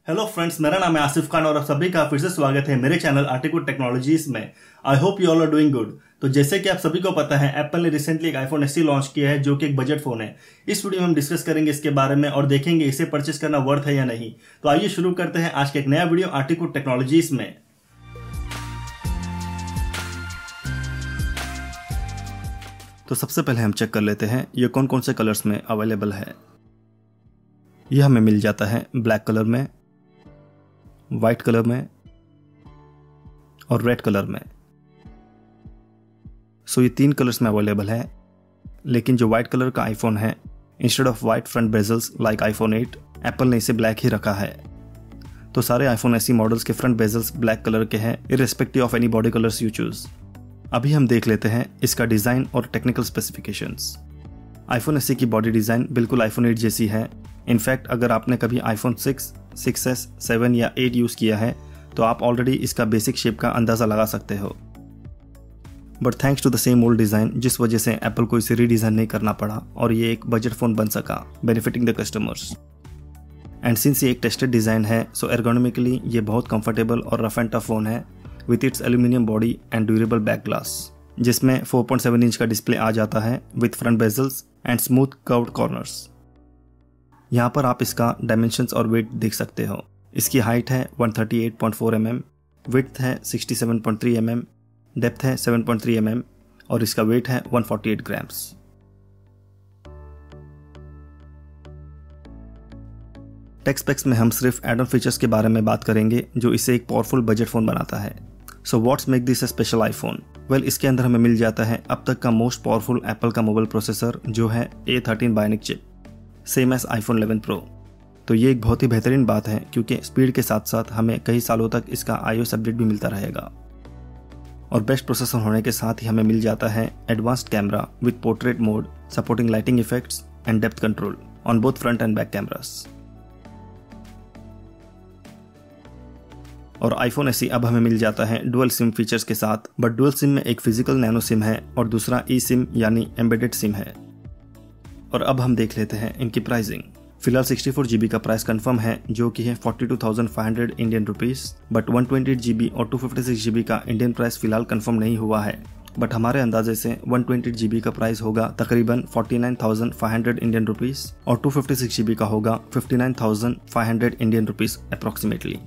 Hello friends, मेरा नाम है आसिफ खान और आप सभी का फिर से स्वागत है मेरे चैनल आर्टिकूड टेक्नोलॉजीज में। I hope you all are doing good. तो जैसे कि आप सभी को पता है, एप्पल ने रिसेंटली एक आईफोन SE लॉन्च किया है जो कि एक बजट फोन है। इस वीडियो में हम डिस्कस करेंगे इसके बारे में और देखेंगे इसे परचेस करना वर्थ है या नहीं। तो आइए शुरू करते हैं आज का एक नया वीडियो आर्टिकूड टेक्नोलॉजीज में। तो सबसे पहले हम चेक कर लेते हैं ये कौन कौन से कलर्स में अवेलेबल है। यह हमें मिल जाता है ब्लैक कलर में, वाइट कलर में और रेड कलर में। सो ये तीन कलर्स में अवेलेबल है। लेकिन जो वाइट कलर का आईफोन है, instead of white front bezels like iPhone 8, Apple ने इसे ब्लैक ही रखा है। तो सारे आईफोन SE मॉडल्स के फ्रंट बेजल्स ब्लैक कलर के हैं, irrespective of any body colours you choose. अभी हम देख लेते हैं इसका डिजाइन और टेक्निकल स्पेसिफिकेशंस। आईफोन SE की बॉडी डिजाइन बिल्कुल आईफोन 8 जैसी है। इनफैक्ट अगर आपने कभी आईफोन 6, 6s, 7 या 8 यूज किया है तो आप ऑलरेडी इसका बेसिक शेप का अंदाजा लगा सकते हो। But thanks to the same old design, जिस वजह से एप्पल को इसे रीडिजाइन नहीं करना पड़ा और ये एक बजट फोन बन सका, benefiting the customers. And since ये एक टेस्टेड डिजाइन है, सो एर्गोनॉमिकली ये बहुत कंफर्टेबल और रफ एंड टफ फोन है with its aluminium body and durable back glass, जिसमें 4.7 इंच का डिस्प्ले आ जाता है with front bezels and smooth curved corners. यहाँ पर आप इसका डायमेंशंस और वेट देख सकते हो। इसकी हाइट है 138.4 mm, विड्थ है 67.3 mm, डेप्थ है 7.3 mm और इसका वेट है 148 ग्राम्स। टेक स्पेक्स में हम सिर्फ एड ऑन फीचर्स के बारे में बात करेंगे जो इसे एक पावरफुल बजट फोन बनाता है। So what's make this a special iPhone? Well, इसके अंदर हमें मिल जाता है अब तक का मोस्ट पावरफुल एप्पल का मोबाइल प्रोसेसर जो है A13 Bionic chip, same as iPhone 11 Pro. तो ये एक बहुत ही बेहतरीन बात है क्योंकि स्पीड के साथ साथ हमें कई सालों तक इसका iOS अपडेट भी मिलता रहेगा। और बेस्ट प्रोसेसर होने के साथ ही हमें मिल जाता है advanced camera with portrait mode, supporting lighting effects and depth control on both front end back cameras. और आईफोन SE अब हमें मिल जाता है डुअल सिम फीचर्स के साथ, बट डुअल सिम में एक फिजिकल नैनो सिम है और दूसरा ई सिम यानी एम्बेडेड सिम है। और अब हम देख लेते हैं इनकी प्राइसिंग। फिलहाल 64 GB का प्राइस कंफर्म है जो कि है 42,500 इंडियन रुपीस, बट 128 GB और 256 GB का इंडियन प्राइस फिलहाल कंफर्म नहीं हुआ है। बट हमारे अंदाजे से 128 GB का प्राइस होगा तकरीबन 49,500 इंडियन रुपीस और 256 GB का होगा 59,500 इंडियन रुपीस अप्रोक्सीमेटली।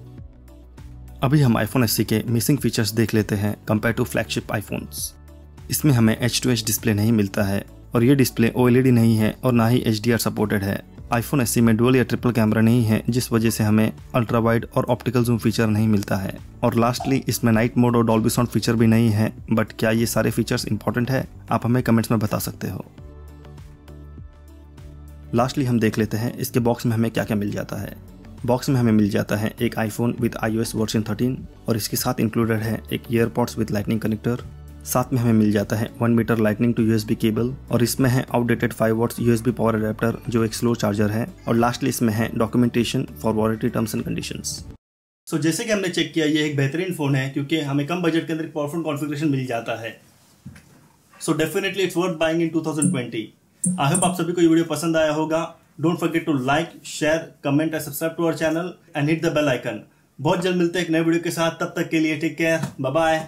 अभी हम आईफोन SE के मिसिंग फीचर्स देख लेते हैं कंपेयर टू फ्लैगशिप आईफोन्स। इसमें हमें H2H डिस्प्ले नहीं मिलता है और ये डिस्प्ले OLED नहीं है और ना ही HDR सपोर्टेड है। आईफोन SE में डुअल या ट्रिपल कैमरा नहीं है, जिस वजह से हमें अल्ट्रा वाइड और ऑप्टिकल जूम फीचर नहीं मिलता है। और लास्टली इसमें नाइट मोड और डॉल्बी साउंड फीचर भी नहीं है। बट क्या ये सारे फीचर्स इंपॉर्टेंट है? आप हमें कमेंट्स में बता सकते हो। लास्टली हम देख लेते हैं इसके बॉक्स में हमें क्या क्या मिल जाता है। बॉक्स में हमें मिल जाता है एक आईफोन विद iOS वर्जन 13 और इसके साथ इंक्लूडेड है एक ईयरपॉड्स विद लाइटनिंग कनेक्टर। साथ में हमें मिल जाता है 1 metre lightning to USB cable और इसमें है outdated 5 watts USB power adapter जो एक स्लो चार्जर है। और लास्टली इसमें है documentation for warranty terms and conditions. So जैसे कि हमने चेक किया, ये एक बेहतरीन फोन है क्योंकि हमें कम बजट के अंदर पावरफुल कॉन्फ़िगरेशन मिल जाता है। So definitely it's worth buying in 2020। I hope आप सभी को ये वीडियो पसंद आया होगा। Don't forget to like, share, comment and subscribe to our channel and hit the bell icon. बहुत जल्द मिलते हैं एक नए वीडियो के साथ। तब तक के लिए टेक केयर, बाय बाय।